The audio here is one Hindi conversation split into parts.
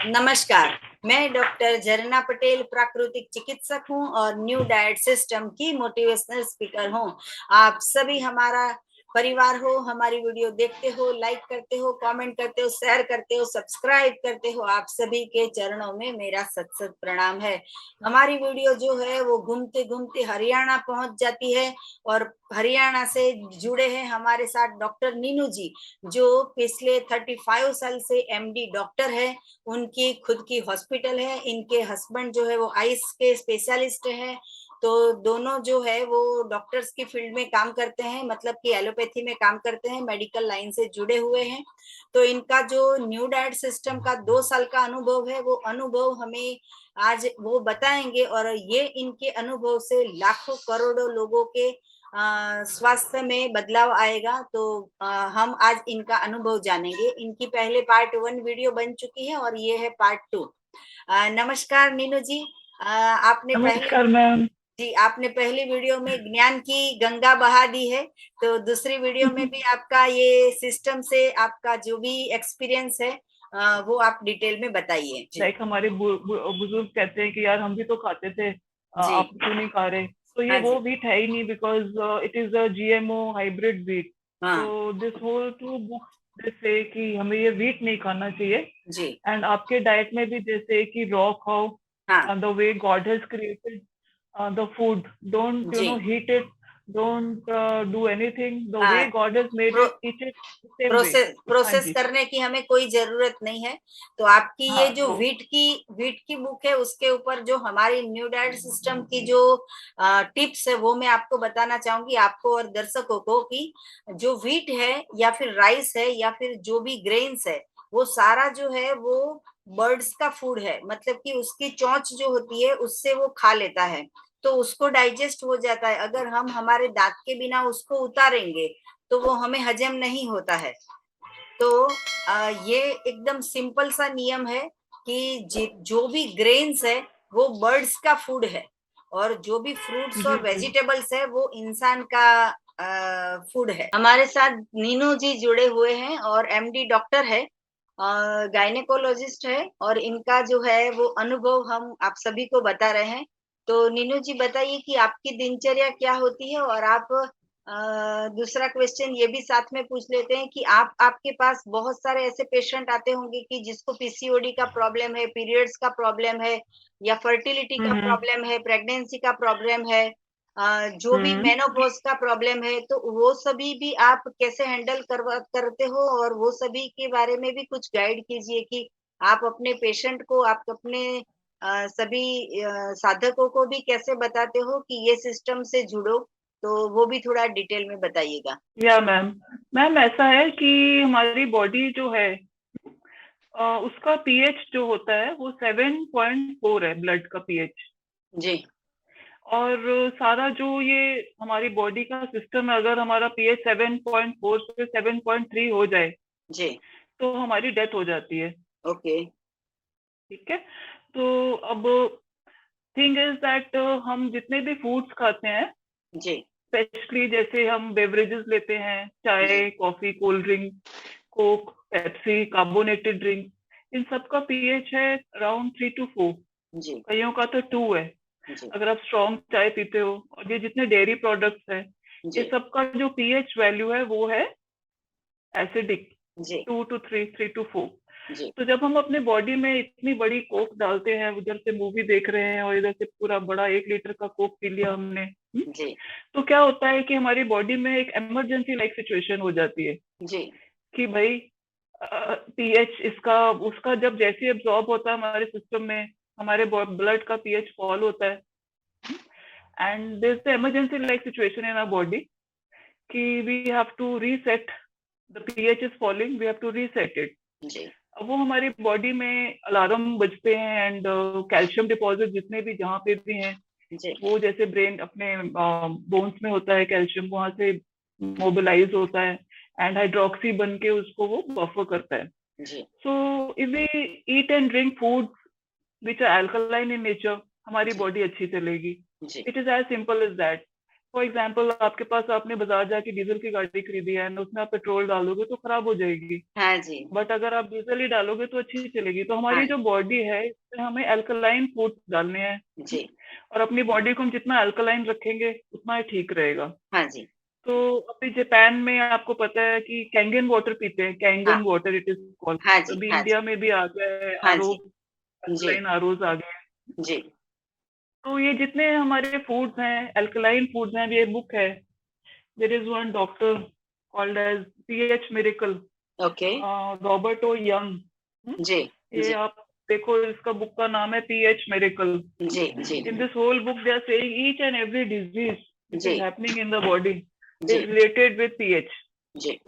नमस्कार, मैं डॉक्टर झरना पटेल प्राकृतिक चिकित्सक हूँ और न्यू डाइट सिस्टम की मोटिवेशनल स्पीकर हूँ। आप सभी हमारा परिवार हो, हमारी वीडियो देखते हो, लाइक करते हो, कमेंट करते हो, शेयर करते हो, सब्सक्राइब करते हो। आप सभी के चरणों में मेरा सत सत प्रणाम है। हमारी वीडियो जो है वो घूमते घूमते हरियाणा पहुंच जाती है और हरियाणा से जुड़े हैं हमारे साथ डॉक्टर नीनू जी, जो पिछले 35 साल से एमडी डॉक्टर है। उनकी खुद की हॉस्पिटल है। इनके हस्बैंड जो है वो आइस के स्पेशलिस्ट है। तो दोनों जो है वो डॉक्टर्स की फील्ड में काम करते हैं, मतलब कि एलोपैथी में काम करते हैं, मेडिकल लाइन से जुड़े हुए हैं। तो इनका जो न्यू डाइट सिस्टम का 2 साल का अनुभव है, वो अनुभव हमें आज वो बताएंगे और ये इनके अनुभव से लाखों करोड़ों लोगों के स्वास्थ्य में बदलाव आएगा। तो हम आज इनका अनुभव जानेंगे। इनकी पहले पार्ट 1 वीडियो बन चुकी है और ये है पार्ट 2। नमस्कार नीनू जी। आपने पहले नमस्कार मैम। आपने पहली वीडियो में ज्ञान की गंगा बहा दी है। तो दूसरी वीडियो में भी आपका ये सिस्टम से आपका जो भी एक्सपीरियंस है वो आप डिटेल में बताइए जी। लाइक हमारे बुजुर्ग कहते हैं कि यार हम भी तो खाते थे, जी। आप क्यों नहीं खा रहे? तो ये हाँ वो जी। व्हीट है ही नहीं, because it is a GMO hybrid wheat. हाँ तो दिस होल टू बुक जैसे कि हमें ये व्हीट नहीं खाना चाहिए। जी। एंड आपके डाइट में भी जैसे कि रॉ खाओ, हाँ the way God has created the food, don't जी। heat it, don't do anything the way हाँ, God has made pro, it, eat it the same way। Process हाँ प्रोसेस जी। करने की हमें कोई जरूरत नहीं है। तो आपकी ये हाँ जो तो वीट की बुक है, उसके ऊपर जो हमारी न्यू डाइट सिस्टम की जो टिप्स है वो मैं आपको बताना चाहूंगी, आपको और दर्शकों को, कि जो वीट है या फिर राइस है या फिर जो भी ग्रेन्स है, वो सारा जो है वो बर्ड्स का फूड है। मतलब कि उसकी चोंच जो होती है उससे वो खा लेता है, तो उसको डाइजेस्ट हो जाता है। अगर हम हमारे दांत के बिना उसको उतारेंगे तो वो हमें हजम नहीं होता है। तो ये एकदम सिंपल सा नियम है कि जो भी ग्रेन्स है वो बर्ड्स का फूड है, और जो भी फ्रूट्स जी और जी। वेजिटेबल्स है वो इंसान का फूड है। हमारे साथ नीनू जी जुड़े हुए हैं और एमडी डॉक्टर है, गायनेकोलॉजिस्ट है, और इनका जो है वो अनुभव हम आप सभी को बता रहे हैं। तो नीनू जी बताइए कि आपकी दिनचर्या क्या होती है, और आप दूसरा क्वेश्चन ये भी साथ में पूछ लेते हैं कि आपके पास बहुत सारे ऐसे पेशेंट आते होंगे कि जिसको पीसीओडी का प्रॉब्लम है, पीरियड्स का प्रॉब्लम है, या फर्टिलिटी का हम्म प्रॉब्लम है, प्रेगनेंसी का प्रॉब्लम है, जो भी हम्म। मेनोपॉज का प्रॉब्लम है। तो वो सभी भी आप कैसे हैंडल करते हो, और वो सभी के बारे में भी कुछ गाइड कीजिए कि आप अपने पेशेंट को, आप अपने सभी साधकों को भी कैसे बताते हो कि ये सिस्टम से जुड़ो। तो वो भी थोड़ा डिटेल में बताइएगा। या मैम, मैम ऐसा है कि हमारी बॉडी जो है, उसका पीएच जो होता है वो 7.4 है, ब्लड का पीएच। जी। और सारा जो ये हमारी बॉडी का सिस्टम है, अगर हमारा पीएच 7.4 से 7.3 हो जाए जी। तो हमारी डेथ हो जाती है। ओके। ठीक है। तो अब थिंग इज दैट हम जितने भी फूड्स खाते हैं, जी। स्पेशली जैसे हम बेवरेजेस लेते हैं, जी। चाय, coffee, cold drink, Coke, Pepsi, carbonated drink, इन सब का पीएच है अराउंड 3 to 4। जी। कईयों का तो 2 है। जी। अगर आप स्ट्रॉन्ग चाय पीते हो, और ये जितने डेयरी प्रोडक्ट्स हैं, ये जी। सब का जो पीएच वैल्यू है वो है एसिडिक, जी। 2 to 3, 3 to 4। जी। तो जब हम अपने बॉडी में इतनी बड़ी कोक डालते हैं, उधर से मूवी देख रहे हैं और इधर से पूरा बड़ा 1 लीटर का कोक पी लिया हमने, जी। तो क्या होता है कि हमारी बॉडी में एक इमरजेंसी लाइक सिचुएशन हो जाती है जी। कि भाई पीएच इसका उसका जब जैसे एब्जॉर्ब होता है हमारे सिस्टम में, हमारे ब्लड का पीएच फॉल होता है, and there is emergency like situation in our body कि we have to reset, the pH is falling, we have to reset it. जी। अब वो हमारी बॉडी में अलार्म बजते हैं, एंड कैल्शियम डिपॉजिट जितने भी जहाँ पे भी हैं, जी। वो जैसे ब्रेन अपने बोन्स में होता है कैल्शियम, वहां से मोबिलाइज होता है, एंड हाइड्रोक्सी बन के उसको वो बफर करता है। जी। So if we eat and drink food which are alkaline in nature, हमारी जी। बॉडी अच्छी चलेगी। जी। It is as simple as that. For example आपके पास, आपने बाजार जाके डीजल की गाड़ी खरीदी है, उसमें आप पेट्रोल डालोगे तो खराब हो जाएगी, हाँ जी, बट अगर आप डीजल ही डालोगे तो अच्छी चलेगी। तो हाँ हमारी जो बॉडी है, इसमें हमें अल्कलाइन फूड्स डालने हैं, जी, और अपनी बॉडी को हम जितना अल्कलाइन रखेंगे उतना ही ठीक रहेगा। हाँ जी, तो अभी जापान में आपको पता है कि कैंगन वाटर पीते हैं, हाँ, Kangen water it is called. हाँ जी, अभी हाँ जी, इंडिया में भी आ गया है हाँ आरओ, जी, जी, अल्कलाइन आरओज आ गए हैं। जी, तो ये जितने हमारे फूड्स हैं, अल्कलाइन फूड्स हैं, ये बुक है, there is one doctor called as pH miracle, okay, Robert O Young. जी, ये जी, आप देखो, इसका बुक का नाम है पीएच मिरेकल। जी, जी, In this whole book, they are saying each and every disease which is जी, happening in the body जी, is related with pH. जी,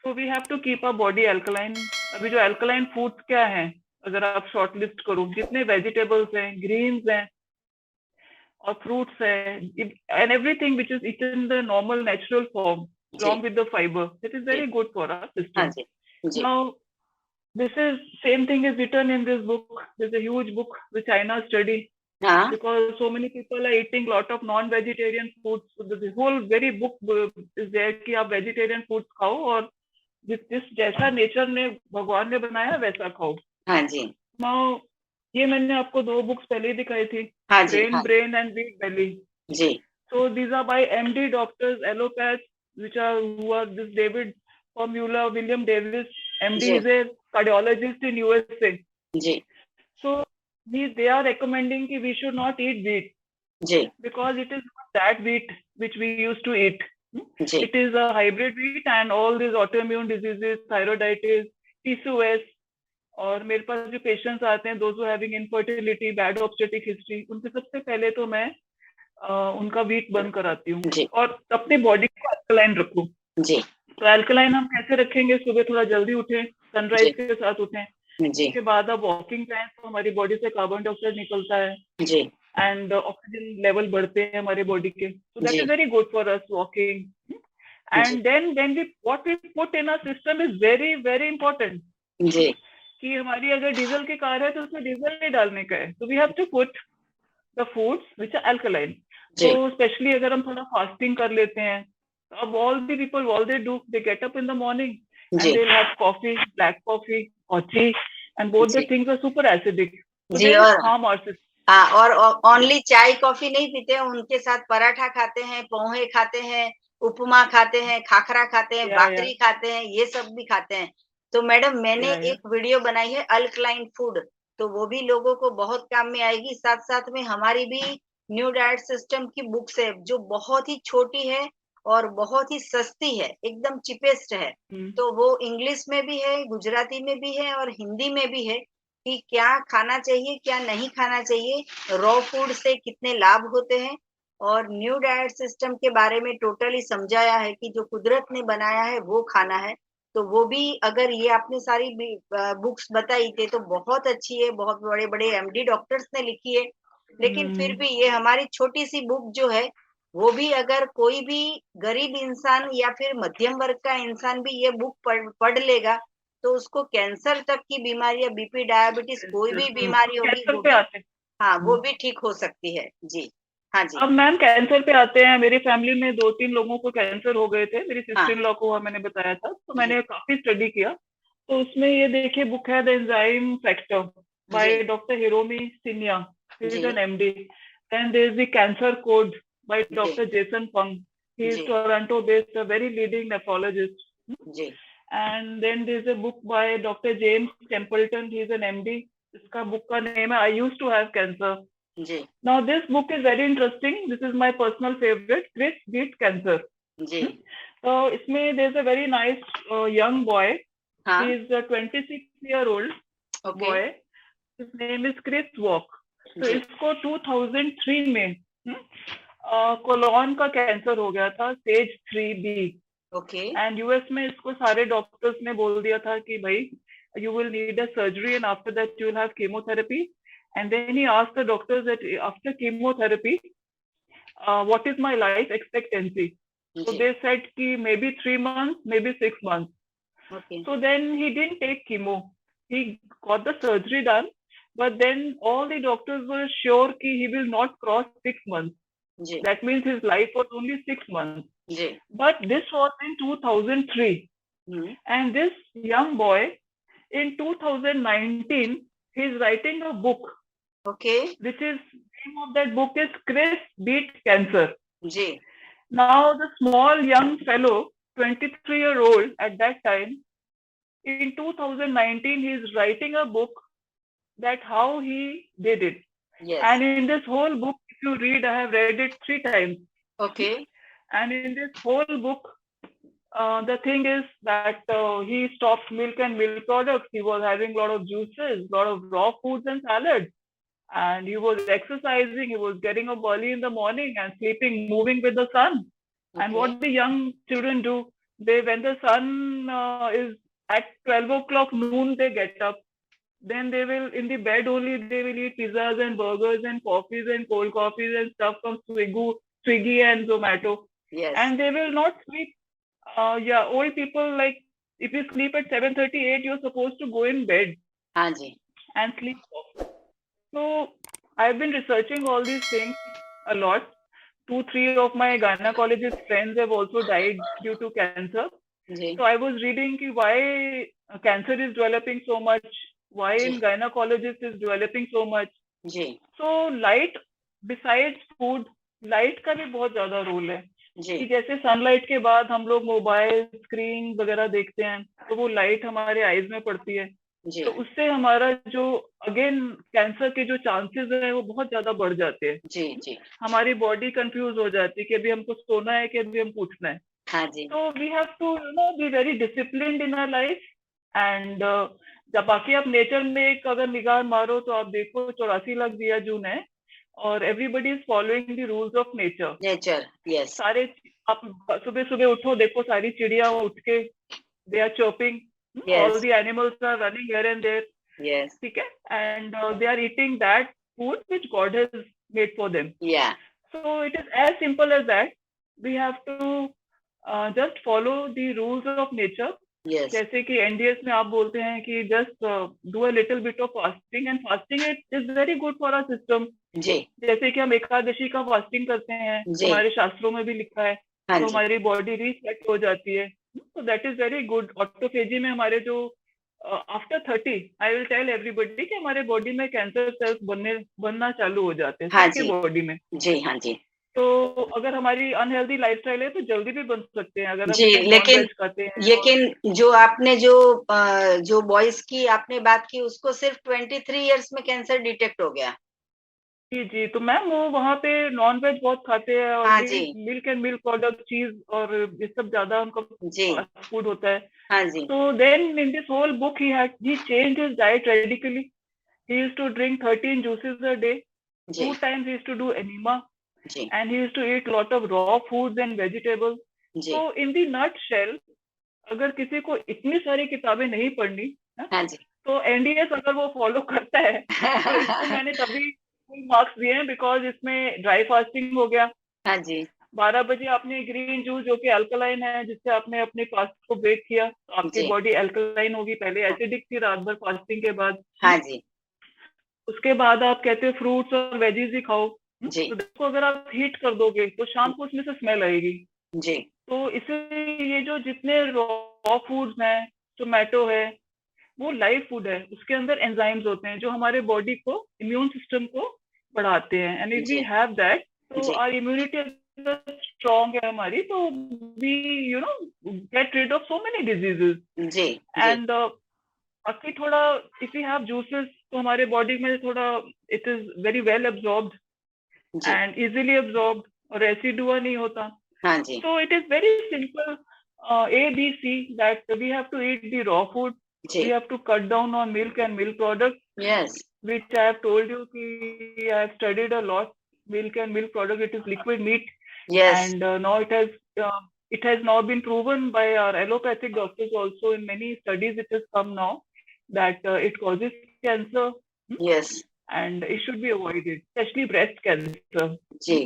So we have to keep our body alkaline. अभी जो alkaline foods क्या हैं, अगर आप शॉर्ट लिस्ट करो, जितने वेजिटेबल्स हैं, ग्रीन्स हैं और फ्रूट्स हैं, and everything which is eaten in the normal natural form ji, along with the fiber, that is ji, very good for our हाँ system. Ji, ji, Now this is same thing is written in this book. There's a huge book, the China study, हाँ, because so many people are eating lot of non-vegetarian foods. So the whole very book is there कि आप vegetarian foods खाओ और जिस जैसा नेचर ने, भगवान ने बनाया वैसा खाओ। हाँ जी, Now ये मैंने आपको 2 बुक्स पहले ही दिखाई थी, हाँ जी, ब्रेन हाँ ब्रेन एंड वीक बेली। जी, So these are by MD doctors, allopaths, which are who are this David Formula, William Davis, MD जी, is a cardiologist in USA. जी, So they are recommending कि we should not eat wheat, जी, because it is not that wheat which we used to eat. जी, It is a hybrid wheat, and all these autoimmune diseases, thyroiditis, PCOS, और मेरे पास जो पेशेंट्स आते हैं, those who having infertility, bad obstetric history, उनके सबसे पहले तो मैं उनका वीट बंद कराती हूँ जी, और अपनी बॉडी को अल्कलाइन रखूँ। जी, तो अल्कलाइन हम कैसे रखेंगे? सुबह थोड़ा जल्दी उठें, सनराइज जी, के साथ उठें, जी, उसके बाद आप वॉकिंग जाएं तो हमारी बॉडी से कार्बन डाइऑक्साइड निकलता है जी, एंड ऑक्सीजन लेवल बढ़ते हैं हमारे बॉडी के, so that ji, is very good for us walking. Ji, And then we what we put in our system is very very important. जी, कि हमारी अगर डीजल की कार है तो उसमें डीजल नहीं डालने का है, so we have to put the foods which are alkaline. जी, तो स्पेशली अगर हम थोड़ा फास्टिंग कर लेते हैं, तो अब all the people, all they do, they get up in the morning and ji, they'll have coffee, black coffee or tea, and both the ji, things are super acidic, so ji, they'll और harm our system. हाँ, और ओनली चाय कॉफी नहीं पीते हैं, उनके साथ पराठा खाते हैं, पोहे खाते हैं, उपमा खाते हैं, खाखरा खाते हैं, Yeah. भाकरी खाते हैं, ये सब भी खाते हैं। तो मैडम मैंने Yeah. एक वीडियो बनाई है अल्कलाइन फूड, तो वो भी लोगों को बहुत काम में आएगी। साथ-साथ में हमारी भी न्यू डाइट सिस्टम की बुक्स है, जो बहुत ही छोटी है और बहुत ही सस्ती है, एकदम चीपेस्ट है। तो वो इंग्लिश में भी है, गुजराती में भी है और हिंदी में भी है कि क्या खाना चाहिए, क्या नहीं खाना चाहिए, रॉ फूड से कितने लाभ होते हैं और न्यू डाइट सिस्टम के बारे में टोटली समझाया है कि जो कुदरत ने बनाया है वो खाना है। तो वो भी अगर ये आपने सारी बुक्स बताई थी तो बहुत अच्छी है, बहुत बड़े-बड़े एमडी डॉक्टर्स ने लिखी है। लेकिन फिर भी ये हमारी छोटी-सी बुक जो है, वो भी अगर कोई भी गरीब इंसान या फिर मध्यम वर्ग का इंसान भी ये बुक पढ़ पढ़ लेगा, तो उसको कैंसर तक की बीमारी या बीपी, डायबिटीज कोई भी बीमारी होगी कैंसर वो पे भी आते हाँ, हैं। वो भी ठीक हो सकती है। जी। हाँ जी। अब मैम कैंसर पे आते हैं, मेरी फैमिली में 2-3 लोगों को कैंसर हो गए थे, मेरी हाँ, सिस्टर इन लॉ को हुआ, मैंने बताया था, तो जी, मैंने काफी स्टडी किया। तो उसमें ये देखिए बुक है द एंजाइम फैक्टर जी, by doctor Hiromi Shinya, he is जी, an MD. Then there is the cancer code by जी, doctor Jason Fung, he is जी, Toronto based, a very leading nephrologist. जी, and then there is a book by doctor James Templeton, he is an MD. इसका बुक का नेम है I used to have cancer. जी, Now this book is very interesting. This is my personal favorite, Chris Beat Cancer. जी, So इसमें there's a very nice young boy. He हाँ, is a 26-year-old okay, boy. His name is Chris Walk. तो जी, इसको 2003 में कोलोन का कैंसर हो गया था, stage 3B, okay, and US में इसको सारे डॉक्टर्स ने बोल दिया था कि भाई you will need a surgery and after that you will have chemotherapy. And then he asked the doctors that after chemotherapy, what is my life expectancy? So जी, they said ki maybe 3 months, maybe 6 months. Okay, So then he didn't take chemo. He got the surgery done, but then all the doctors were sure ki he will not cross 6 months. जी, That means his life was only 6 months. जी, But this was in 2003. And this young boy in 2019, he's writing a book, okay, which is, name of that book is Chris Beat Cancer. जी, Now, the small young fellow, 23-year-old at that time, in 2019, he's writing a book that how he did it. yes, And in this whole book, if you read, I have read it 3 times. okay, And in this whole book, the thing is that he stopped milk and milk products. He was having a lot of juices, a lot of raw foods and salads. And he was exercising. He was getting up early in the morning and sleeping, moving with the sun. And okay, what the young children do, they, when the sun is at 12 o'clock noon, they get up. Then they will, in the bed only, they will eat pizzas and burgers and coffees and cold coffees and stuff from Swiggy and Zomato. yes, And they will not sleep. Yeah, old people, like, if you sleep at 7:38, you're supposed to go in bed हाँ जी, and sleep off. So I've been researching all these things a lot. 2, 3 of my gynecologist friends have also died due to cancer. जी, So I was reading why cancer is developing so much, why जी, in gynecologist is developing so much. जी, So light, besides food, light का भी बहुत ज्यादा रोल है जी, कि जैसे सनलाइट के बाद हम लोग मोबाइल स्क्रीन वगैरह देखते हैं तो वो लाइट हमारे आईज में पड़ती है जी, तो उससे हमारा जो अगेन कैंसर के जो चांसेस है वो बहुत ज्यादा बढ़ जाते हैं जी, जी, हमारी बॉडी कंफ्यूज हो जाती है कि अभी हमको सोना है कि अभी हमको उठना है हाँ जी, तो we have to be very disciplined in our life and जब बाकी आप नेचर में एक अगर निगाह मारो तो आप देखो 84 लाख दिया जून है और everybody is following the rules of nature nature, yes, सारे आप सुबह सुबह उठो देखो सारी चिड़िया उठ के they are chirping all yes, the animals are running here and there yes, ठीक है and they are eating that food which God has made for them yeah, so it is as simple as that we have to just follow the rules of nature yes, जैसे कि एनडीएस में आप बोलते हैं कि just do a little bit of fasting and fasting it is very good for our system जी, जैसे कि हम एकादशी का फास्टिंग करते हैं जी, हमारे शास्त्रों में भी लिखा है हाँ तो जी, हमारी बॉडी रीसेट हो जाती है तो that is very good autophagy में हमारे जो after 30 I will tell everybody कि हमारे बॉडी में कैंसर सेल्स बनना चालू हो जाते हैं हाँ सबके जी, बॉडी में जी, हाँ जी, तो अगर हमारी अनहेल्दी लाइफस्टाइल है तो जल्दी भी बन सकते हैं अगर हम जी, नॉन लेकिन वेज खाते हैं और लेकिन जो आपने जो बॉयज की आपने बात की उसको सिर्फ 23 इयर्स में कैंसर डिटेक्ट हो गया। जी जी तो मैम वो वहाँ पे नॉन वेज बहुत खाते हैं और हाँ जी, मिल्क एंड मिल्क प्रोडक्ट चीज और ये सब ज्यादा उनका जी, फास्ट फूड होता है हाँ जी, so then in this whole book he changed his diet radically he used to drink 13 juices a day ji, 2 times he used to do enema ji, and he used to eat lot of raw foods and vegetables ji, so in the nutshell अगर किसी को इतनी सारी किताबें नहीं पढ़नी है, हाँ जी, तो एनडीएस अगर वो फॉलो करता है तो इसको मैंने तभी मार्क्स दिए हैं बिकॉज इसमें ड्राई फास्टिंग हो गया हाँ जी, 12 बजे आपने ग्रीन जूस जो कि अल्कलाइन है जिससे आपने अपने फास्ट को ब्रेक किया तो आपकी जी, बॉडी अल्कलाइन होगी पहले एसिडिक थी रात भर फास्टिंग के बाद हाँ जी, उसके बाद आप कहते हो फ्रूट्स और वेजीज ही खाओ जी, तो देखो अगर आप हीट कर दोगे तो शाम को उसमें से स्मेल आएगी जी, तो इसलिए ये जो जितने रॉ फूड्स हैं टोमेटो है वो लाइव फूड है उसके अंदर एंजाइम्स होते हैं जो हमारे बॉडी को इम्यून सिस्टम को बढ़ाते हैं एंड इफ वी जी, हैव दैट तो जी, आवर इम्यूनिटी स्ट्रॉन्ग है हमारी तो we get rid of so many diseases जी, जी, एंड बाकी थोड़ा इफ यू हैव जूसेस तो हमारे बॉडी में थोड़ा it is very well absorbed जी, एंड इजीली एब्जॉर्ब्ड और रेसिडुआ नहीं होता हाँ जी, so it is very simple ABC that we have to eat the raw food जी, we have to cut down on milk and milk products yes, which I have told you ki I have studied a lot milk and milk product it is liquid meat yes, and now it has now been proven by our allopathic doctors also in many studies it has come now that it causes cancer yes, and it should be avoided especially breast cancer जी,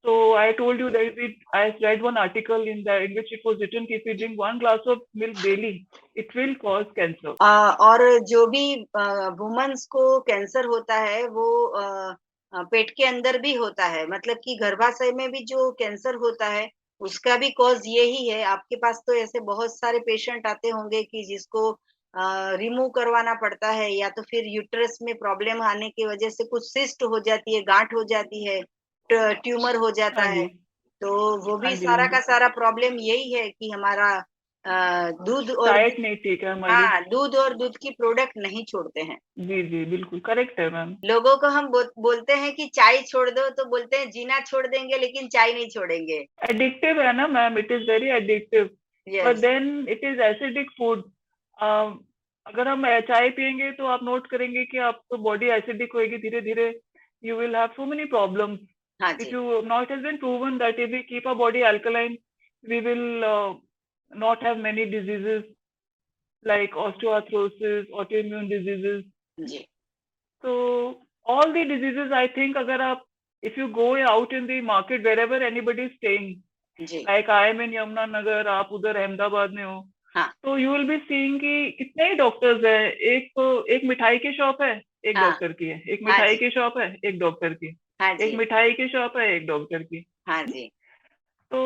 so I told you that I read one article in which it was written if you drink 1 glass of milk daily it will cause cancer और जो भी वुमेन्स को कैंसर होता है वो पेट के अंदर भी होता है, मतलब कि गर्भाशय में भी जो कैंसर होता है उसका भी कॉज यही है। आपके पास तो ऐसे बहुत सारे पेशेंट आते होंगे कि जिसको रिमूव करवाना पड़ता है, या तो फिर यूट्रस में प्रॉब्लम आने की वजह से कुछ सिस्ट हो जाती है, गांठ हो जाती है, ट्यूमर हो जाता हाँ है। जी, तो वो हाँ भी जी, हाँ सारा जी। का सारा प्रॉब्लम यही है कि हमारा दूध और डाइट नहीं ठीक है हमारी। हाँ, दूध और दूध की प्रोडक्ट नहीं छोड़ते हैं। जी, जी, बिल्कुल करेक्ट है मैम। लोगों को हम बोलते हैं कि चाय छोड़ दो, तो बोलते हैं जीना छोड़ देंगे लेकिन चाय नहीं छोड़ेंगे। एडिक्टिव है ना ma'am, it is very addictive, but yes. Then it is acidic food. अगर हम चाय पिएँगे तो आप नोट करेंगे कि आपको बॉडी एसिडिक होएगी धीरे-धीरे, you will have so many problems. हाँ If ji. you now it has been proven that if we keep our body alkaline, we will not have many diseases like osteoarthrosis, autoimmune diseases. जी। So all the diseases, I think, अगर आप if you go out in the market wherever anybody is staying, ji. like I am in Yamuna Nagar, आप उधर अहमदाबाद में हो, हाँ। तो यू विल बी सीइंग कि कितने ही डॉक्टर्स हैं। एक मिठाई की शॉप है, एक हाँ। डॉक्टर की है। एक हाँ मिठाई जी। की शॉप है, एक डॉक्टर की। हाँ एक जी। मिठाई की शॉप है, एक डॉक्टर की। हाँ जी। तो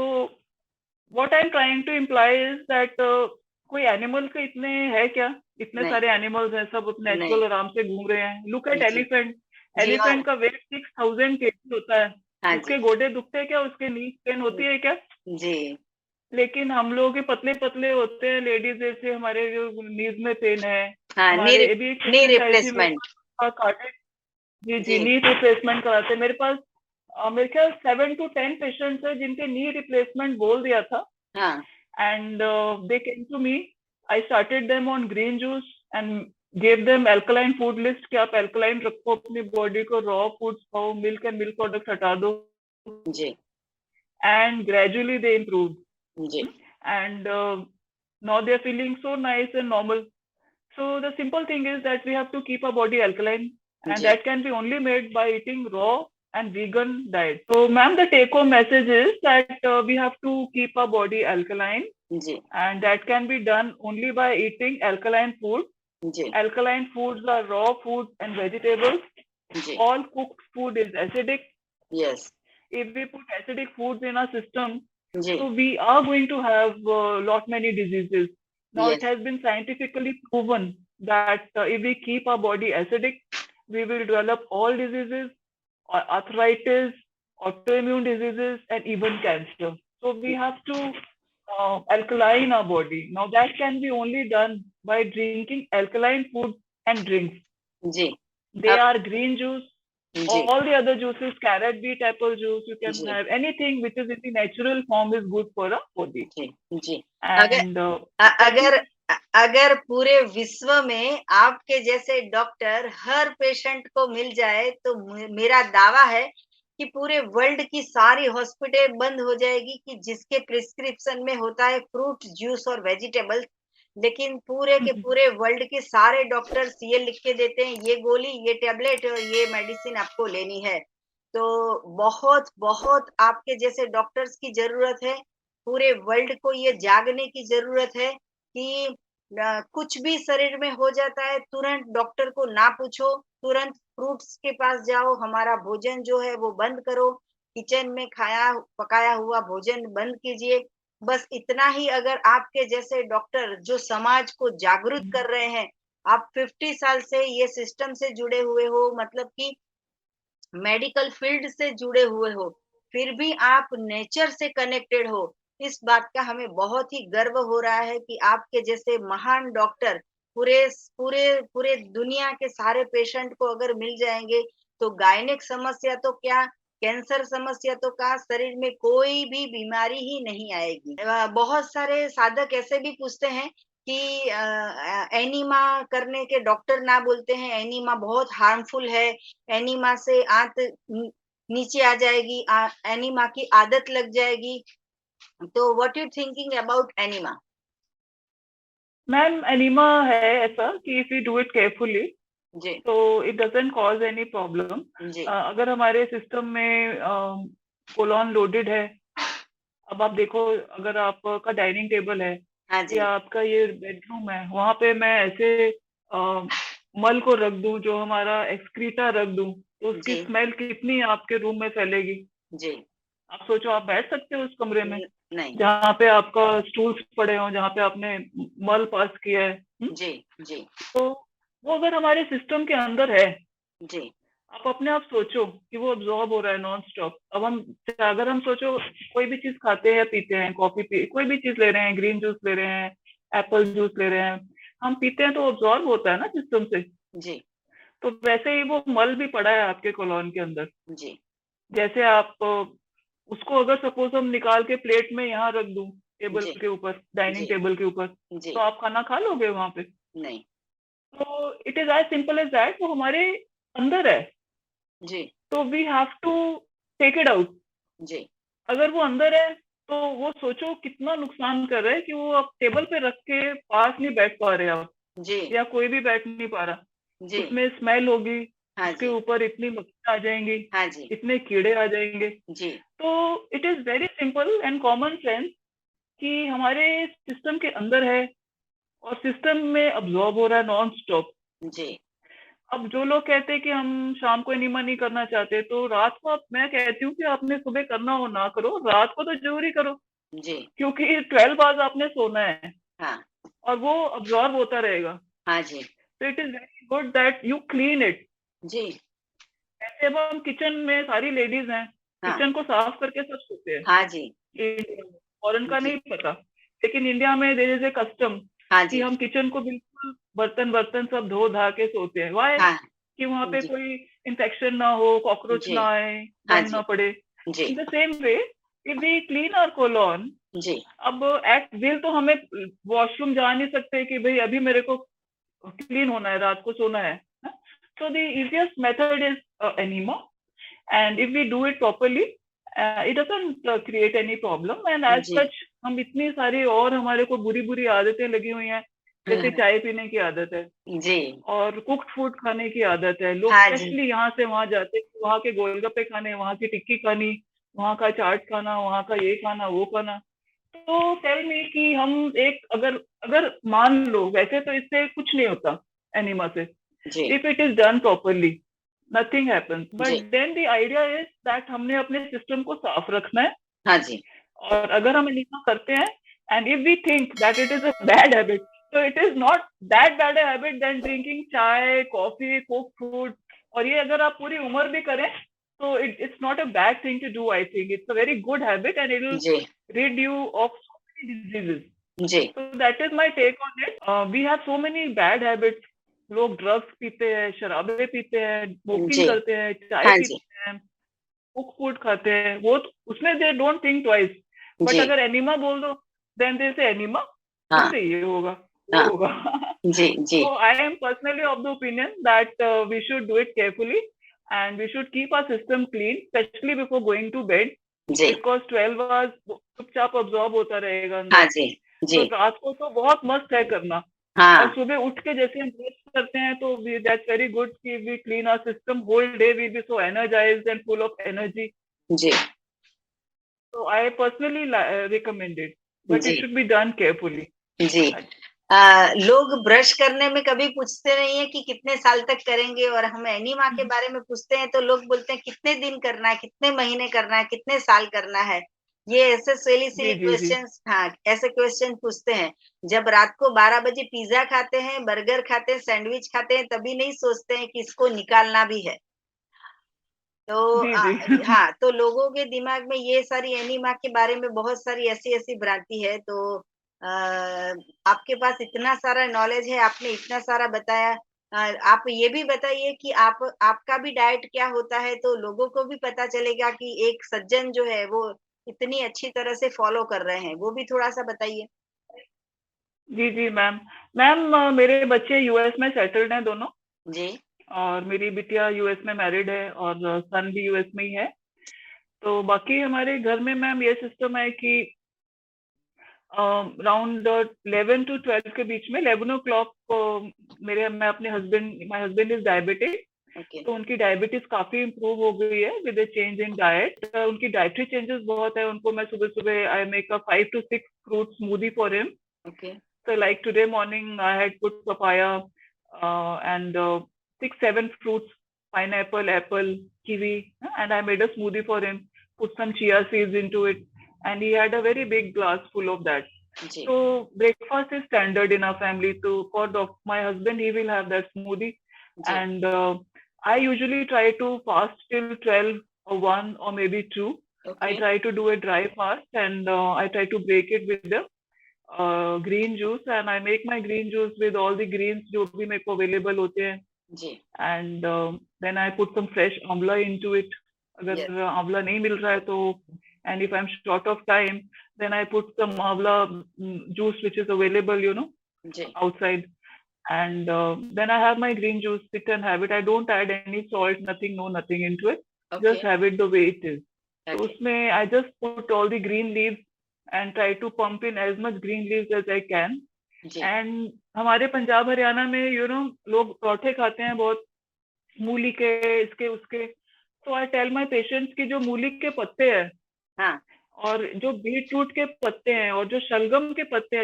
what I am trying to imply is that कोई एनिमल के इतने है क्या? इतने नहीं। सारे एनिमल्स हैं, सब नहीं। नेचुरल आराम से घूम रहे हैं। लुक एट जी। एलिफेंट। जी। और एलिफेंट का वेट 6000 केजी होता है। हाँ उसके जी। गोडे दुखते हैं क्या? उसके नी पेन होती है क्या? जी। लेकिन हम लोग के पतले पतले होते हैं लेडीज, जैसे हमारे जो नीज में पेन है। हाँ, हमारे अभी एक नी पेशेंट आई थी मेरे रिप्लेसमेंट। पास, कार्डियक। जी, जी, जी। नी रिप्लेसमेंट कराते हैं मेरे पास। मेरे ख्याल 7 to 10 पेशेंट्स है जिनके नी रिप्लेसमेंट बोल दिया था। हाँ। And they came to me. I started them on green juice and gave them alkaline food list कि आप alkaline रखो अपनी बॉडी को, raw foods खाओ, milk and milk products हटा दो, जी। and gradually they improved. जी। And now they are feeling so nice and normal. So the simple thing is that we have to keep our body alkaline, and जी। that can be only made by eating raw and vegan diet. So, ma'am, the take-home message is that we have to keep our body alkaline, जी। and that can be done only by eating alkaline food. जी। Alkaline foods are raw foods and vegetables. जी। All cooked food is acidic. Yes. If we put acidic foods in our system, जी। so we are going to have lot many diseases. Now it yes. has been scientifically proven that if we keep our body acidic, we will develop all diseases, arthritis, autoimmune diseases, and even cancer. So we have to alkaline our body. Now that can be only done by drinking alkaline food and drinks. जी। They अब are green juice, जी। all the other juices, carrot, beet, apple juice, you can जी। have anything which is in the natural form is good for a body. जी। जी। अगर And अगर second, अगर पूरे विश्व में आपके जैसे डॉक्टर हर पेशेंट को मिल जाए तो मेरा दावा है कि पूरे वर्ल्ड की सारी हॉस्पिटल बंद हो जाएगी, कि जिसके प्रिस्क्रिप्शन में होता है फ्रूट जूस और वेजिटेबल्स, लेकिन पूरे के पूरे वर्ल्ड के सारे डॉक्टर्स ये लिख के देते हैं, ये गोली, ये टेबलेट और ये मेडिसिन आपको लेनी है। तो बहुत बहुत आपके जैसे डॉक्टर्स की जरूरत है। पूरे वर्ल्ड को ये जागने की जरूरत है कि कुछ भी शरीर में हो जाता है तुरंत डॉक्टर को ना पूछो, तुरंत फ्रूट्स के पास जाओ, हमारा भोजन जो है वो बंद करो, किचन में खाया पकाया हुआ भोजन बंद कीजिए। बस इतना ही अगर आपके जैसे डॉक्टर जो समाज को जागरूक कर रहे हैं, आप 50 साल से ये सिस्टम से जुड़े हुए हो, मतलब कि मेडिकल फील्ड से जुड़े हुए हो, फिर भी आप नेचर से कनेक्टेड हो, इस बात का हमें बहुत ही गर्व हो रहा है कि आपके जैसे महान डॉक्टर पूरे पूरे पूरे दुनिया के सारे पेशेंट को अगर मिल जाएंगे तो गायनिक समस्या तो क्या, कैंसर समस्या तो क्या, शरीर में कोई भी बीमारी ही नहीं आएगी। बहुत सारे साधक ऐसे भी पूछते हैं कि एनीमा करने के डॉक्टर ना बोलते हैं एनीमा बहुत हार्मफुल है, एनीमा से आंत नीचे आ जाएगी, एनीमा की आदत लग जाएगी। तो what you thinking about enema? Ma'am, enema है ऐसा कि if we do it carefully, जी। तो it doesn't cause any problem. जी। अगर हमारे सिस्टम में कोलॉन लोडेड है, अब आप देखो, अगर आपका डाइनिंग टेबल है हाँ या जी। आपका ये बेडरूम है, वहां पे मैं ऐसे मल को रख दूं, जो हमारा एक्सक्रीटा रख दूं, तो उसकी जी स्मेल कितनी आपके रूम में फैलेगी। जी आप सोचो, आप बैठ सकते हो उस कमरे में नहीं। जहाँ पे आपका स्टूल्स पड़े हो, जहाँ पे आपने मल पास किया है। जी जी तो वो अगर हमारे सिस्टम के अंदर है, जी आप अपने आप सोचो कि वो अब्जॉर्ब हो रहा है नॉन स्टॉप। अब हम, अगर हम सोचो कोई भी चीज खाते हैं, पीते हैं, कॉफी पी, कोई भी चीज ले रहे हैं, ग्रीन जूस ले रहे हैं, एप्पल जूस ले रहे हैं, हम पीते हैं तो अब्जॉर्ब होता है ना सिस्टम से। जी तो वैसे ही वो मल भी पड़ा है आपके कोलोन के अंदर। जी जैसे आप उसको अगर सपोज हम निकाल के प्लेट में यहाँ रख दूं, टेबल जी के ऊपर, डाइनिंग जी टेबल के ऊपर, जी तो आप खाना खा लोगे वहां पे? नहीं। तो it is as simple as that, वो हमारे अंदर है। जी तो we have to take it out. जी अगर वो अंदर है तो वो सोचो कितना नुकसान कर रहा है कि वो आप टेबल पे रख के पास नहीं बैठ पा रहे आप, जी या कोई भी बैठ नहीं पा रहा। जी उसमें स्मेल होगी, हाँ उसके जी ऊपर इतनी मक्खियाँ आ जाएंगी, हाँ जी इतने कीड़े आ जाएंगे। जी तो it is very simple and common sense कि हमारे सिस्टम के अंदर है और सिस्टम में अब्जॉर्ब हो रहा है नॉन स्टॉप। जी अब जो लोग कहते हैं कि हम शाम को एनिमा नहीं करना चाहते, तो रात को आप, मैं कहती हूँ कि आपने सुबह करना हो ना करो, रात को तो जरूरी करो, जी क्योंकि 12 आवर्स आपने सोना है हाँ और वो अब्जॉर्ब होता रहेगा। हाँ जी तो it is very good that you clean it. जी ऐसे अब हम किचन में सारी लेडीज हैं, हाँ किचन को साफ करके सब सोते हैं। हाँ जी फॉरेन का जी नहीं पता, लेकिन इंडिया में देयर इज ए कस्टम हाँ कि जी हम किचन को बिल्कुल बर्तन बर्तन सब धो धा के सोते हैं। वाई? हाँ कि वहां पे जी कोई इंफेक्शन ना हो, कॉकरोच जी ना आए, हाँ गंद ना जी पड़े। जी in the same way, if we clean our colon, जी अब एट विल तो हमें वॉशरूम जा नहीं सकते कि भाई अभी मेरे को क्लीन होना है, रात को सोना है। So the easiest method is enema, and if we do it properly, it doesn't create any problem. And as ji such, हम इतनी सारी और हमारे को बुरी बुरी आदतें लगी हुई हैं, जैसे चाय पीने की आदत है जी और कुक्ड फूड खाने की आदत है। लोग हाँ जी स्पेशली यहाँ से वहां जाते हैं, वहां के गोलगप्पे खाने, वहां की टिक्की खानी, वहां का चाट खाना, वहां का ये खाना वो खाना। तो टेल मी कि हम एक, अगर अगर मान लो, वैसे तो इससे कुछ नहीं होता एनिमा से, जी if it is done properly nothing happens, ji but then the idea is that हमने अपने सिस्टम को साफ रखना है। हाँ जी और अगर हम एनिमा करते हैं and if we think that it is a bad habit, so it is not that bad a habit than drinking चाय, कॉफी, cooked food। और ये अगर आप पूरी उम्र भी करें तो it's not a bad thing to do। I think it's a very good habit and it will जी rid you of so many diseases। जी So that is my take on it। We have so many bad habits। लोग ड्रग्स पीते हैं, शराबे पीते हैं, स्मोकिंग जी करते हैं, चाय हाँ जी पीते हैं, कुक फूड खाते हैं, वो उसमें they don't think twice. But जी अगर एनिमा बोल दो, देन दे से एनिमा, हाँ इससे ये होगा वो हाँ होगा। जी जी So I am personally of the opinion that we should do it carefully and we should keep our system clean, especially before going to bed, जी because 12 hours चुपचाप अब्जॉर्ब होता रहेगा हाँ अंदर। जी तो जी रात को तो बहुत मस्त है करना। और हाँ सुबह उठ के जैसे हम ब्रश करते हैं तो दैट्स वेरी गुड कि we clean our system, whole day we be so energised and full of energy. जी So I personally recommend it, but it जी should be done carefully। जी लोग ब्रश करने में कभी पूछते नहीं है कि कितने साल तक करेंगे, और हम एनीमा के बारे में पूछते हैं तो लोग बोलते हैं कितने दिन करना है, कितने महीने करना है, कितने साल करना है। ये ऐसे सिली जी सिली जी जी क्वेश्चंस, हाँ ऐसे क्वेश्चन पूछते हैं। जब रात को 12 बजे पिज्जा खाते हैं, बर्गर खाते हैं, सैंडविच खाते हैं, तभी नहीं सोचते हैं कि इसको निकालना भी है। तो जी जी। हाँ, तो लोगों के दिमाग में ये सारी एनीमा के बारे में बहुत सारी ऐसी-ऐसी भ्रांति है। तो आपके पास इतना सारा नॉलेज है, आपने इतना सारा बताया। आप ये भी बताइए कि आप आपका भी डाइट क्या होता है, तो लोगों को भी पता चलेगा कि एक सज्जन जो है वो इतनी अच्छी तरह से फॉलो कर रहे हैं, वो भी थोड़ा-सा बताइए? जी जी मैम। मैम मेरे बच्चे यूएस में सेटल्ड हैं दोनों, जी, और मेरी बिटिया यूएस में मैरिड है और सन भी यूएस में ही है। तो बाकी हमारे घर में मैम ये सिस्टम है कि अराउंड 11 to 12 के बीच में, 11 o'clock को मेरे, मैं अपने husband, my husband is diabetic, okay, तो उनकी डायबिटीज काफी इम्प्रूव हो गई है विद चेंज इन डाइट। उनकी डाइटरी चेंजेस बहुत है। उनको मैं सुबह सुबह I make a 5 to 6 fruit smoothie for him. Okay, So like today morning I had put papaya and 6 7 fruits pineapple, apple, kiwi, and I made a smoothie for him. Put some chia seeds into it, and he had a very big glass full of that. जी So breakfast is standard in our family. So for my husband, he will have that smoothie, जी and I usually try to fast till 12 or 1 or maybe 2. I okay try to do a dry fast, and I try to break it with the green juice, and I make my green juice with all the greens जो भी मेरे को available होते हैं, जी and then I put some fresh amla into it. अगर Yes. आंवला नहीं मिल रहा है तो, and if I'm short of time, then I put some amla juice which is available, जी outside, and then I have my green juice, sit and have it. I don't add any salt, nothing, no nothing into it. Okay Just have it the way it is. तो ओके उसमें I just put all the green leaves and try to pump in as much green leaves as I can. जी And हमारे पंजाब हरियाणा में लोग पराठे खाते हैं बहुत, मूली के, इसके उसके. So I tell my patients कि जो मूली के पत्ते हैं हाँ और जो बीट रूट के पत्ते हैं और जो शलगम के पत्ते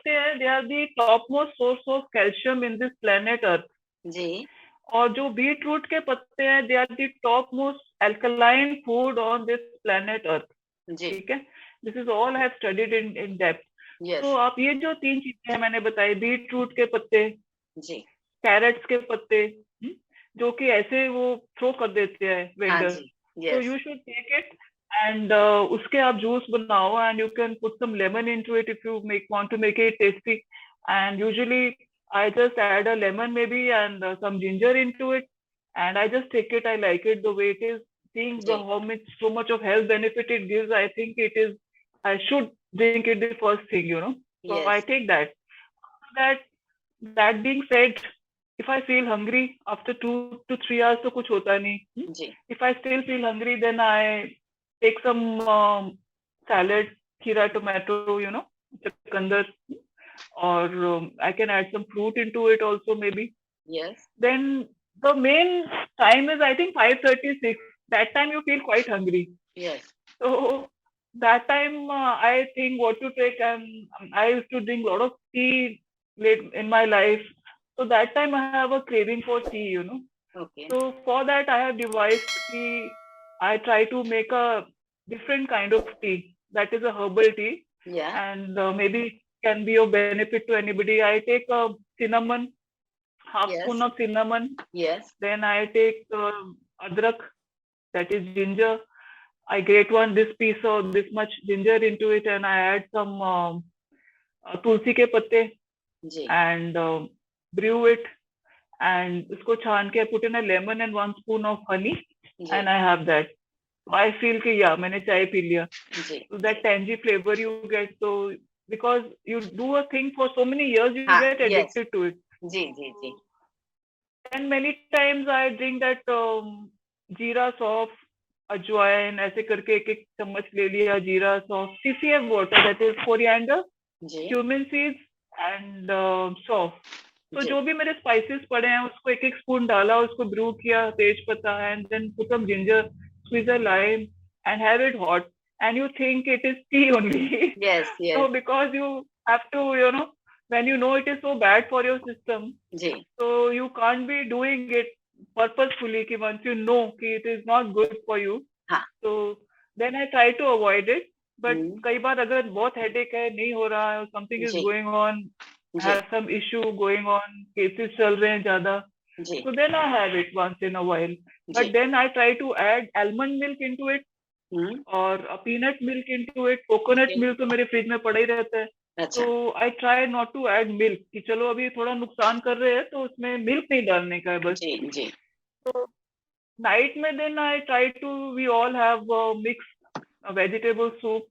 हैं, they are the top most source of calcium in this planet earth. जी और जो बीट रूट के पत्ते हैं, they are the top most alkaline food on this planet earth. जी ठीक है, this is all I have studied in depth. Yes तो आप ये जो 3 चीजें मैंने बताई, बीट रूट के पत्ते, जी कैरेट्स के पत्ते, जो कि ऐसे वो थ्रो कर देते हैं हाँ वेंडर, जी so yes you should take it and उसके आप जूस बनाओ, and you can put some lemon into it if you want to make it tasty. And usually I just add a lemon maybe and some ginger into it, and I just take it. I like it the way it is. Seeing जी so much of health benefit it gives, I think I should drink it the first thing. So I yes take that. That being said, if I feel hungry after 2 to 3 hours तो कुछ होता नहीं. जी If I still feel hungry, then I take some salad, kheera, tomato, chakandar, or I can add some fruit into it also maybe. Yes Then the main time is I think 5:36. That time you feel quite hungry. Yes So that time I think what to take, and I used to drink a lot of tea late in my life. So that time I have a craving for tea. Okay So for that I have devised tea. I try to make a different kind of tea. That is a herbal tea, या and maybe can be of benefit to anybody. I take a cinnamon, half Yes. spoon of cinnamon. Yes Then I take adrak, that is ginger. I grate this piece of this much ginger into it, and I add some tulsi ke patte जी and brew it, and usko छान के put in a lemon and 1 spoon of honey, ji and I have that. I feel कि yeah, मैंने चाय पी लिया. जी So that tangy flavor you get, so because you do a thing for so many years, you हाँ, get yes. addicted to it. Ji ji ji And many times I drink that जीरा सौंफ, अजवाइन, ऐसे करके एक चम्मच ले लिया जीरा सौंफ. CCF water, that is coriander, ji cumin seeds and सौंफ. तो जी जो भी मेरे स्पाइसेस पड़े हैं उसको एक स्पून डाला, उसको ब्रू किया, तेज पत्ता, and then put some ginger, squeeze a lime, and have it hot, and you think it is tea only. Yes So yes because you have to, when you know it is so bad for your system, जी so you can't be doing it purposefully कि once you know कि it is not good for you. हाँ So then I try to avoid it. But हम्म, कई बार अगर बहुत headache है, नहीं हो रहा है, something is ji going on, ji have some issue going on, cases चल रहे हैं ज़्यादा, जी so then I have it once in a while. But ji then I try to add almond milk into it, और peanut milk into it. Coconut Okay. milk तो मेरे फ्रिज में पड़ा ही रहता है. अच्छा So I try not to add milk कि चलो अभी थोड़ा नुकसान कर रहे हैं तो उसमें मिल्क नहीं डालने का है बस. जी जी So night में then I try to, we all have mixed vegetable soup,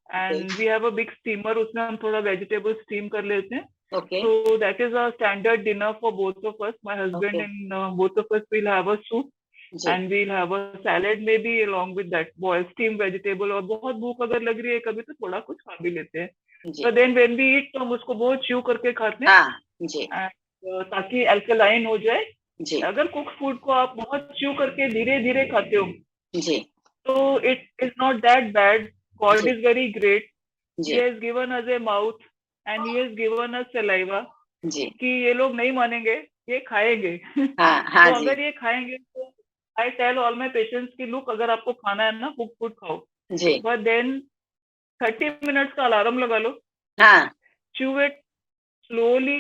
and we have a big steamer, उसमें हम थोड़ा vegetable steam कर लेते हैं. Okay So that is a standard dinner for both of us. My husband Okay. and both of us will have a soup, जी and we'll have a salad maybe along with that, boiled steamed vegetable. और बहुत भूख अगर लग रही है कभी तो थोड़ा कुछ खा भी लेते हैं. जी But then when we eat तो हम उसको बहुत च्यू करके खाते हैं, हाँ जी and ताकि अल्कलाइन हो जाए. जी अगर कुक फूड को आप बहुत च्यू करके धीरे धीरे खाते हो जी तो it is not that bad. God ji is very great. He ji has given us a mouth and he has given us saliva. जी कि ये लोग नहीं मानेंगे, ये खाएंगे हाँ हाँ तो जी अगर ये खाएंगे तो I tell all my patients की लुक, अगर आपको खाना है ना कुक फूड खाओ, जी बट देन 30 मिनट्स का अलार्म लगा लो, हाँ च्यू इट स्लोली,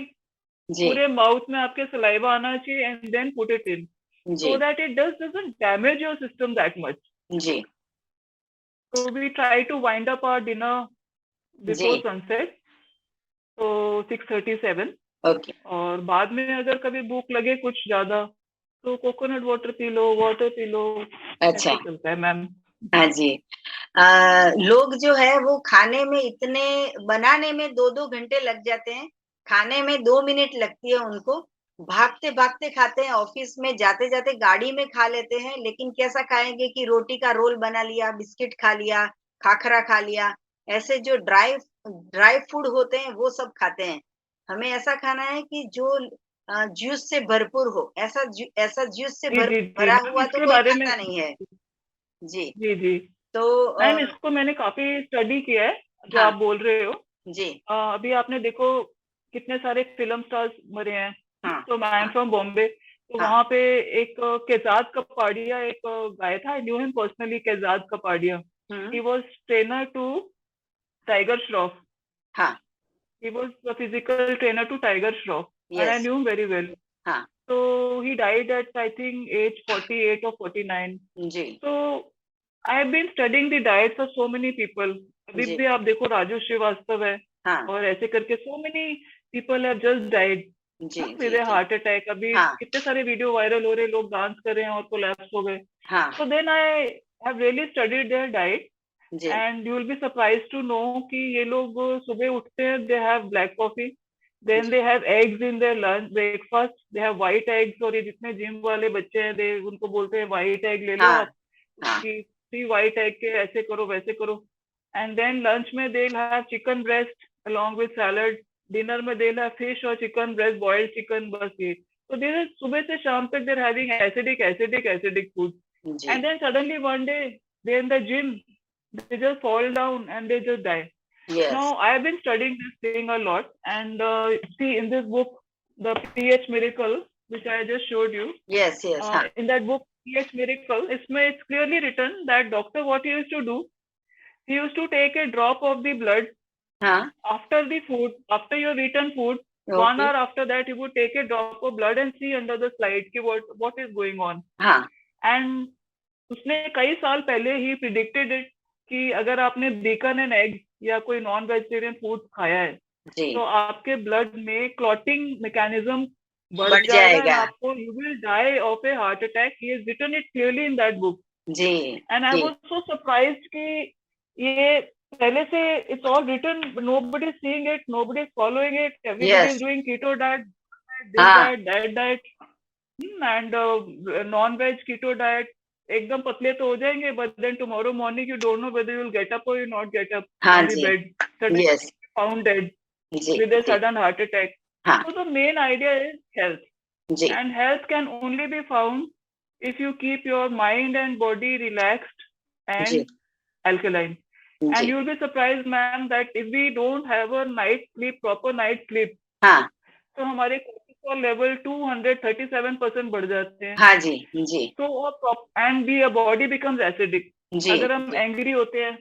जी पूरे माउथ में आपके सलाइवा आना चाहिए, and then put it in, जी so that it doesn't damage your system that much. जी So we try to wind up our dinner जी before sunset, so 6:37. ओके और बाद में अगर कभी भूख लगे कुछ ज्यादा तो कोकोनट वाटर पी लो, अच्छा ऐसे चलता है मैम। हाँ जी लोग जो है वो खाने में इतने बनाने में 2-2 घंटे लग जाते हैं, खाने में 2 मिनट लगती है उनको, भागते भागते खाते हैं, ऑफिस में जाते जाते गाड़ी में खा लेते हैं, लेकिन कैसा खाएंगे कि रोटी का रोल बना लिया, बिस्किट खा लिया, खाखरा खा लिया, ऐसे जो ड्राई ड्राई फूड होते हैं वो सब खाते हैं। हमें ऐसा खाना है कि जो जूस से भरपूर हो, ऐसा जूस से जी जी जी भरा मैम, हुआ तो इसके कोई बारे में, खाता नहीं है। जी, जी जी तो मैम, इसको मैंने काफी स्टडी किया है जो हाँ, आप बोल रहे हो। जी, अभी आपने देखो कितने सारे फिल्म स्टार्स मरे हैं, हाँ, तो मैं एम हाँ, फ्रॉम बॉम्बे, तो हाँ, वहां पे एक केजाद कपाड़िया एक गाय था, I knew him personally, Kaizad Kapadia, हुँ, he was trainer to Tiger Shroff, हाँ, he was a physical trainer to Tiger Shroff, and I yes, knew him very well. हाँ, So he died at I think age 48 or 49. जी, So I have been studying the diets of so many people. अभी जी, भी आप देखो राजू श्रीवास्तव है, हाँ, और ऐसे करके so many people have just died ji, with ji, a ji, heart attack. अभी हाँ, कितने सारे वीडियो वायरल हो रहे, लोग डांस कर रहे हैं और कोलैप्स हो गए. हाँ, So then I have really studied their diet, ji, and you will be surprised to know कि ये लोग सुबह उठते हैं, they have black coffee, then ji, they have eggs in their lunch breakfast, they have white eggs, और ये जितने जिम वाले बच्चे हैं they उनको बोलते हैं white egg ले लो हाँ, आप, हाँ, कि 3 white egg के ऐसे करो वैसे करो, and then lunch में they'll have chicken breast along with salad, dinner में they'll have fish or chicken breast, boiled chicken, बस ये. तो they सुबह से शाम तक they're having acidic food, जी, and then suddenly one day they're in the gym, they just fall down and they just die. Yes, Now, I have been studying this thing a lot, and see in this book, The pH Miracle, which I just showed you, yes, yes, हाँ, in that book, pH Miracle, it's clearly written that doctor, what he used to do, he used to take a drop of the blood हाँ, after the food, after you've eaten food, one okay, hour after that, he would take a drop of blood and see under the slide ki what is going on. हाँ, And उसने कई साल पहले ही प्रिडिक्टेड इट कि अगर आपने बेकन एंड एग या कोई नॉन वेजिटेरियन फूड खाया है जी, तो आपके ब्लड में क्लॉटिंग मैकेनिज्म बढ़ बढ़ जाएगा, एंड जाएगा, आपको you will die of a heart attack. He has written it clearly in that book, जी, एंड आई जी, वाज सो सरप्राइज्ड कि ये पहले से it's all written, nobody is seeing it, nobody is following it, everybody is yes, doing keto diet, this हाँ, diet that diet, and non veg keto diet, एकदम पतले तो हो जाएंगे, but then tomorrow morning you don't know whether you will get up और यू नॉट गेट अप हाँ फ्रॉम द जी, bed, suddenly yes, found dead जी, with a जी, sudden heart attack. हाँ, So the main idea is health, जी, and health can only be found if you keep your mind and body relaxed जी, and alkaline. And जी, you will be surprised, ma'am, that if we don't have a night sleep, proper night sleep, हाँ, तो हमारे cortisol level 237% बढ़ जाते हैं. हाँ जी, जी, So and be a body becomes acidic. जी, अगर हम जी, एंग्री होते हैं,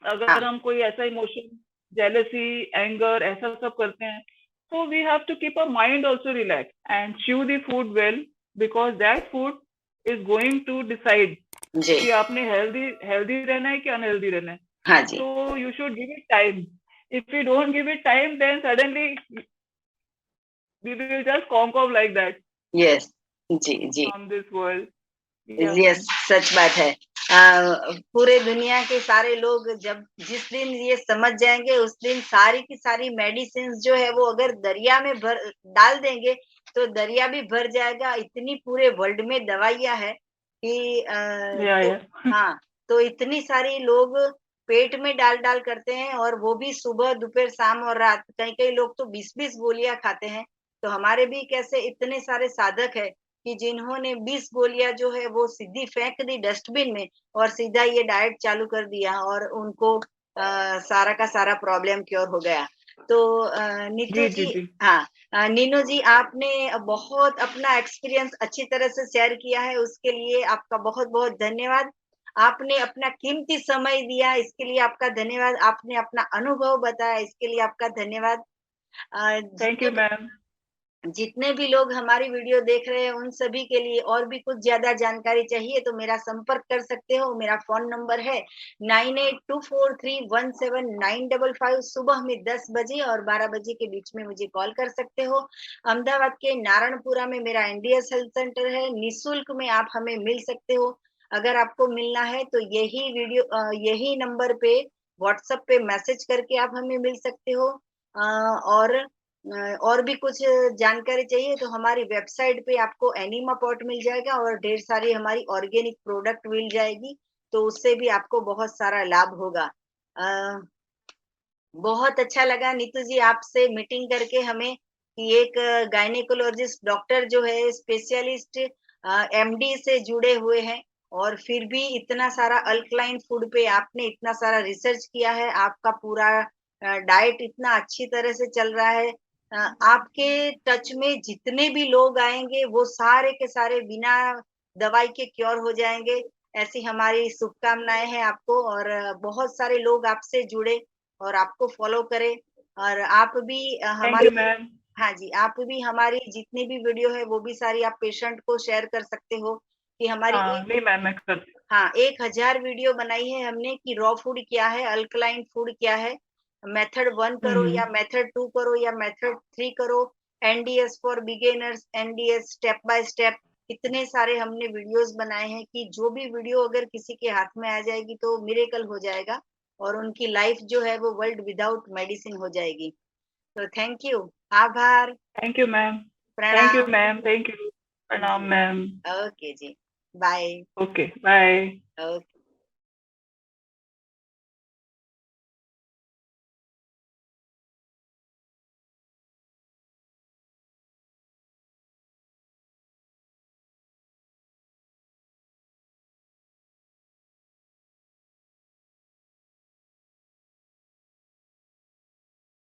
हाँ, अगर हम कोई ऐसा इमोशन, जेलसी, एंगर, ऐसा सब करते हैं, so we have to keep our mind also relaxed and chew the food well, because that food is going to decide जी, कि आपने healthy रहना है कि unhealthy रहना है. हाँ जी, So you should give it time. If you don't give it time, then suddenly we will just conk off like that yes, जी, जी, from this world. Yeah, yes, ma'am. सच बात है। पूरे दुनिया के सारे लोग जब जिस दिन ये समझ जाएंगे उस दिन सारी की सारी मेडिसिन जो है वो अगर दरिया में भर डाल देंगे तो दरिया भी भर जाएगा। इतनी पूरे वर्ल्ड में दवाइयां है कि Yeah, तो yeah. हाँ, तो इतनी सारी लोग पेट में डाल डाल करते हैं और वो भी सुबह दोपहर शाम और रात। कई कई लोग तो 20-20 गोलियां खाते हैं। तो हमारे भी कैसे इतने सारे साधक है कि जिन्होंने 20 गोलियां जो है वो सीधी फेंक दी डस्टबिन में और सीधा ये डाइट चालू कर दिया और उनको सारा का सारा प्रॉब्लम क्योर हो गया। तो नीतू जी जी जी, जी हाँ, नीनू जी, आपने बहुत अपना एक्सपीरियंस अच्छी तरह से शेयर किया है, उसके लिए आपका बहुत-बहुत धन्यवाद। आपने अपना कीमती समय दिया, इसके लिए आपका धन्यवाद। आपने अपना अनुभव बताया, इसके लिए आपका धन्यवाद। थैंक जितने यू मैम। जितने भी लोग हमारी वीडियो देख रहे हैं, उन सभी के लिए और भी कुछ ज़्यादा जानकारी चाहिए तो मेरा संपर्क कर सकते हो। मेरा फ़ोन नंबर है 9824317955। सुबह में 10 बजे और 12 बजे के बीच में मुझे कॉल कर सकते हो। अहमदाबाद के नारायणपुरा में मेरा एनडीएस हेल्थ सेंटर है, निःशुल्क में आप हमें मिल सकते हो। अगर आपको मिलना है तो यही नंबर पे व्हाट्सएप पे मैसेज करके आप हमें मिल सकते हो। और भी कुछ जानकारी चाहिए तो हमारी वेबसाइट पे आपको एनिमा पॉट मिल जाएगा और ढेर सारी हमारी ऑर्गेनिक प्रोडक्ट मिल जाएगी, तो उससे भी आपको बहुत सारा लाभ होगा। अ, बहुत अच्छा लगा नीतू जी आपसे मीटिंग करके हमें कि एक गायनेकोलॉजिस्ट डॉक्टर जो है स्पेशलिस्ट एमडी से जुड़े हुए हैं और फिर भी इतना सारा अल्कलाइन फूड पे आपने इतना सारा रिसर्च किया है, आपका पूरा डाइट इतना अच्छी तरह से चल रहा है। आपके टच में जितने भी लोग आएंगे वो सारे के सारे बिना दवाई के क्योर हो जाएंगे, ऐसी हमारी शुभकामनाएं हैं आपको। और बहुत सारे लोग आपसे जुड़े और आपको फॉलो करें और आप भी थैंक यू हमारी मैम। हाँ जी, आप भी हमारी जितनी भी वीडियो है वो भी सारी आप पेशेंट को शेयर कर सकते हो कि हमारी हाँ नहीं मैम, मैं कर। हाँ, 1000 वीडियो बनाई है हमने कि रॉ फूड क्या है, अल्कलाइन फूड क्या है, मेथड 1 करो हम्म। या मेथड 2 करो या मेथड 3 करो, NDS for beginners, NDS step by step, इतने सारे हमने वीडियोस बनाए हैं कि जो भी वीडियो अगर किसी के हाथ में आ जाएगी तो मिरेकल हो जाएगा और उनकी लाइफ जो है वो वर्ल्ड विदाउट मेडिसिन हो जाएगी। तो थैंक यू, आभार, thank you ma'am. Thank you प्रणाम। Ma'am, thank you. प्रणाम जी, मैम। ओके जी, बाय। Okay bye. ओके।